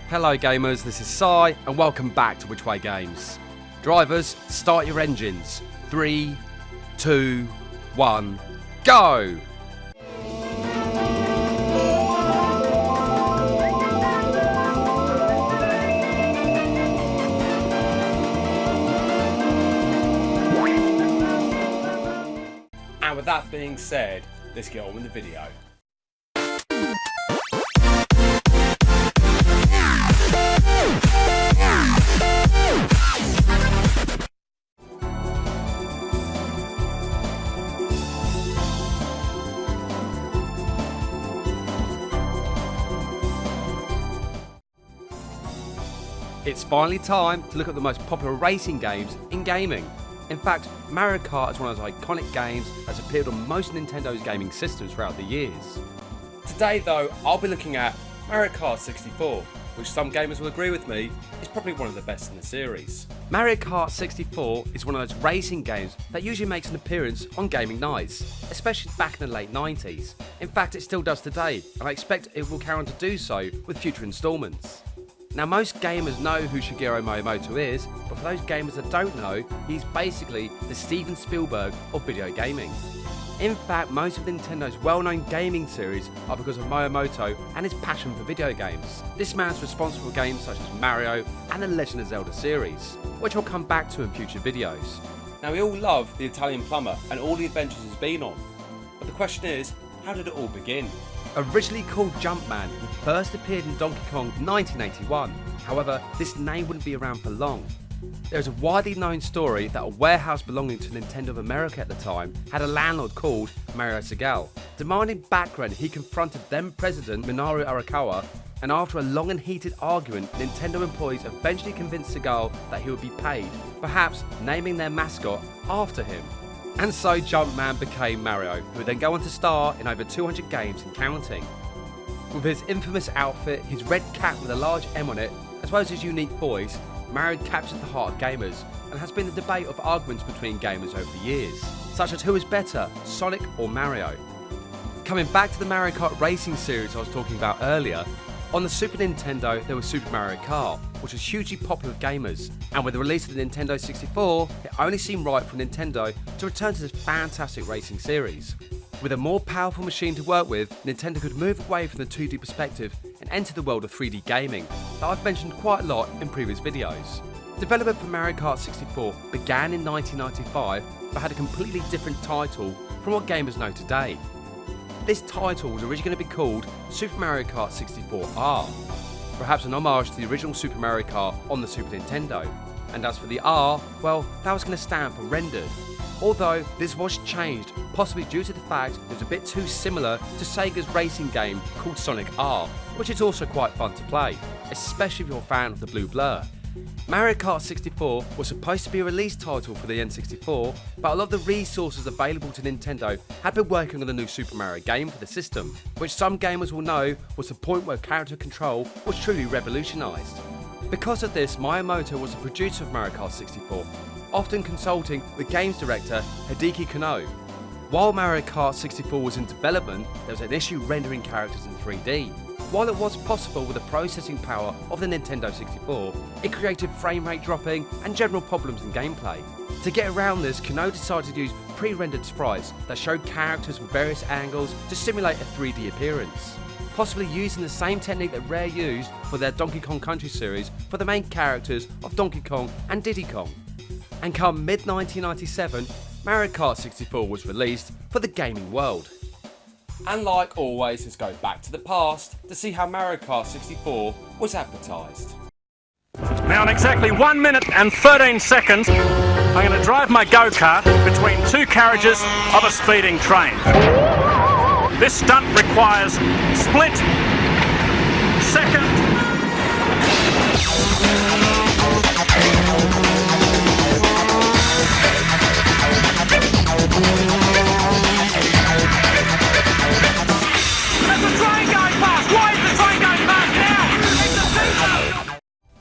Hello gamers, this is Sai and welcome back to Which Way Games. Drivers, start your engines. 3, 2, 1, go! And with that being said, let's get on with the video. It's finally time to look at the most popular racing games in gaming. In fact, Mario Kart is one of those iconic games that's appeared on most Nintendo's gaming systems throughout the years. Today though, I'll be looking at Mario Kart 64, which some gamers will agree with me is probably one of the best in the series. Mario Kart 64 is one of those racing games that usually makes an appearance on gaming nights, especially back in the late 90s. In fact, it still does today, and I expect it will carry on to do so with future installments. Now, most gamers know who Shigeru Miyamoto is, but for those gamers that don't know, he's basically the Steven Spielberg of video gaming. In fact, most of Nintendo's well-known gaming series are because of Miyamoto and his passion for video games. This man's responsible for games such as Mario and the Legend of Zelda series, which I'll come back to in future videos. Now, we all love the Italian plumber and all the adventures he's been on, but the question is, how did it all begin? Originally called Jumpman, he first appeared in Donkey Kong 1981. However, this name wouldn't be around for long. There is a widely known story that a warehouse belonging to Nintendo of America at the time had a landlord called Mario Segal. Demanding back rent, he confronted then President Minoru Arakawa, and after a long and heated argument, Nintendo employees eventually convinced Segal that he would be paid, perhaps naming their mascot after him. And so Jumpman became Mario, who would then go on to star in over 200 games and counting. With his infamous outfit, his red cap with a large M on it, as well as his unique voice, Mario captured the heart of gamers and has been a debate of arguments between gamers over the years, such as who is better, Sonic or Mario. Coming back to the Mario Kart racing series I was talking about earlier, on the Super Nintendo there was Super Mario Kart, which was hugely popular with gamers, and with the release of the Nintendo 64, it only seemed right for Nintendo to return to this fantastic racing series. With a more powerful machine to work with, Nintendo could move away from the 2D perspective and enter the world of 3D gaming that I've mentioned quite a lot in previous videos. Development for Mario Kart 64 began in 1995 but had a completely different title from what gamers know today. This title was originally going to be called Super Mario Kart 64R, perhaps an homage to the original Super Mario Kart on the Super Nintendo. And as for the R, well, that was going to stand for rendered. Although this was changed, possibly due to the fact it was a bit too similar to Sega's racing game called Sonic R, which is also quite fun to play, especially if you're a fan of the blue blur. Mario Kart 64 was supposed to be a release title for the N64, but a lot of the resources available to Nintendo had been working on the new Super Mario game for the system, which some gamers will know was the point where character control was truly revolutionised. Because of this, Miyamoto was the producer of Mario Kart 64, often consulting with games director Hideki Kano. While Mario Kart 64 was in development, there was an issue rendering characters in 3D. While it was possible with the processing power of the Nintendo 64, it created frame rate dropping and general problems in gameplay. To get around this, Kano decided to use pre-rendered sprites that showed characters from various angles to simulate a 3D appearance, possibly using the same technique that Rare used for their Donkey Kong Country series for the main characters of Donkey Kong and Diddy Kong. And come mid-1997, Mario Kart 64 was released for the gaming world. And like always, let's go back to the past to see how Mario Kart 64 was advertised. Now in exactly 1 minute and 13 seconds, I'm going to drive my go-kart between two carriages of a speeding train. This stunt requires split second.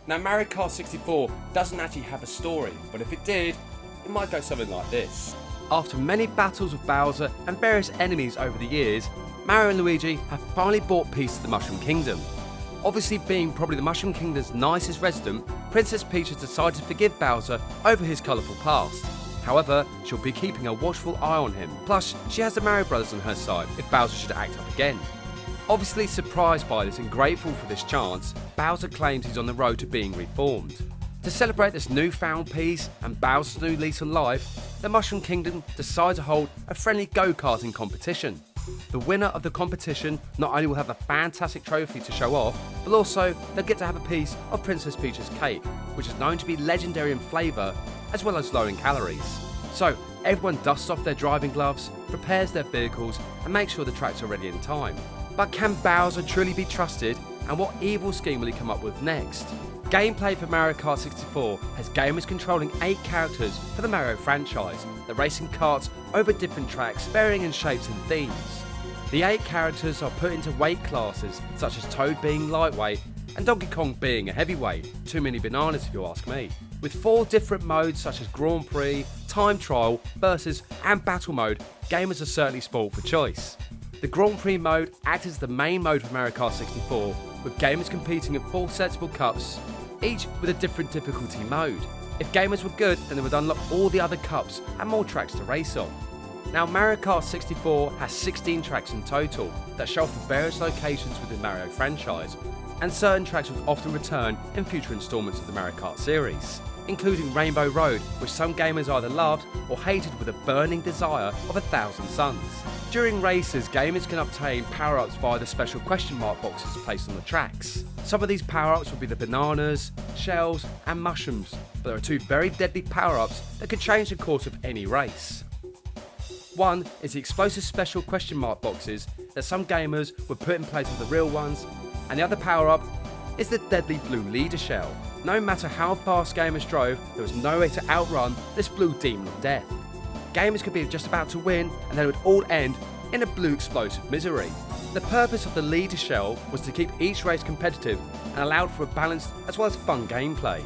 Now Mario Kart 64 doesn't actually have a story, but if it did, it might go something like this. After many battles with Bowser and various enemies over the years, Mario and Luigi have finally brought peace to the Mushroom Kingdom. Obviously being probably the Mushroom Kingdom's nicest resident, Princess Peach has decided to forgive Bowser over his colourful past. However, she'll be keeping a watchful eye on him, plus she has the Mario Brothers on her side if Bowser should act up again. Obviously surprised by this and grateful for this chance, Bowser claims he's on the road to being reformed. To celebrate this newfound peace and Bowser's new lease on life, the Mushroom Kingdom decide to hold a friendly go-karting competition. The winner of the competition not only will have a fantastic trophy to show off, but also they'll get to have a piece of Princess Peach's cake, which is known to be legendary in flavour as well as low in calories. So everyone dusts off their driving gloves, prepares their vehicles and makes sure the tracks are ready in time. But can Bowser truly be trusted, and what evil scheme will he come up with next? Gameplay for Mario Kart 64 has gamers controlling 8 characters for the Mario franchise that race in karts over different tracks varying in shapes and themes. The 8 characters are put into weight classes such as Toad being lightweight and Donkey Kong being a heavyweight, too many bananas if you ask me. With 4 different modes such as Grand Prix, Time Trial, Versus and Battle Mode, gamers are certainly spoiled for choice. The Grand Prix mode acts as the main mode for Mario Kart 64, with gamers competing in 4 settable cups, each with a different difficulty mode. If gamers were good, then they would unlock all the other cups and more tracks to race on. Now Mario Kart 64 has 16 tracks in total that show off the various locations within the Mario franchise, and certain tracks will often return in future installments of the Mario Kart series, including Rainbow Road, which some gamers either loved or hated with a burning desire of 1,000 suns. During races, gamers can obtain power-ups via the special question mark boxes placed on the tracks. Some of these power-ups will be the bananas, shells and mushrooms, but there are 2 very deadly power-ups that could change the course of any race. One is the explosive special question mark boxes that some gamers would put in place of the real ones, and the other power-up is the deadly blue leader shell. No matter how fast gamers drove, there was no way to outrun this blue demon of death. Gamers could be just about to win, and then it would all end in a blue explosive misery. The purpose of the leader shell was to keep each race competitive and allowed for a balanced as well as fun gameplay.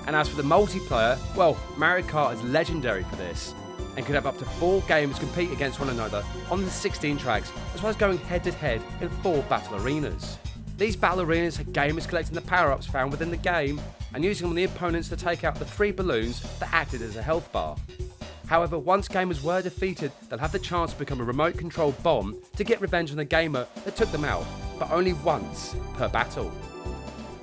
And as for the multiplayer, well, Mario Kart is legendary for this, and could have up to 4 gamers compete against one another on the 16 tracks, as well as going head to head in 4 battle arenas. These battle arenas had gamers collecting the power-ups found within the game and using them on the opponents to take out the 3 balloons that acted as a health bar. However, once gamers were defeated, they'll have the chance to become a remote-controlled bomb to get revenge on the gamer that took them out, but only once per battle.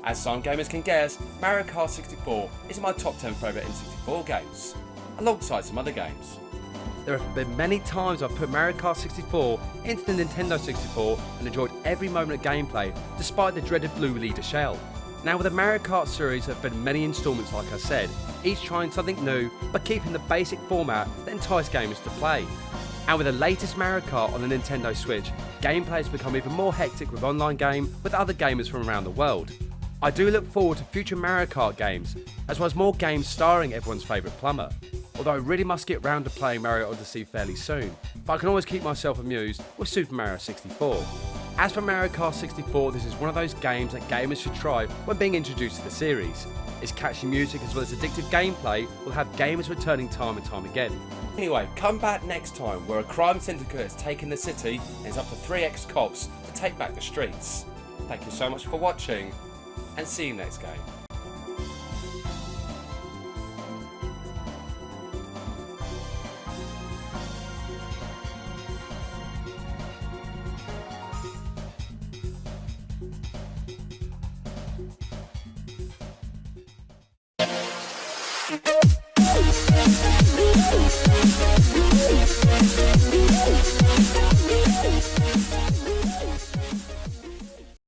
As some gamers can guess, Mario Kart 64 is my top 10 favourite N64 games, alongside some other games. There have been many times I've put Mario Kart 64 into the Nintendo 64 and enjoyed every moment of gameplay despite the dreaded blue leader shell. Now with the Mario Kart series there have been many installments like I said, each trying something new but keeping the basic format that enticed gamers to play. And with the latest Mario Kart on the Nintendo Switch, gameplay has become even more hectic with online game with other gamers from around the world. I do look forward to future Mario Kart games, as well as more games starring everyone's favourite plumber. Although I really must get round to playing Mario Odyssey fairly soon, but I can always keep myself amused with Super Mario 64. As for Mario Kart 64, this is one of those games that gamers should try when being introduced to the series. Its catchy music as well as addictive gameplay will have gamers returning time and time again. Anyway, come back next time where a crime syndicate has taken the city and is up to 3 ex-cops to take back the streets. Thank you so much for watching, and see you next game.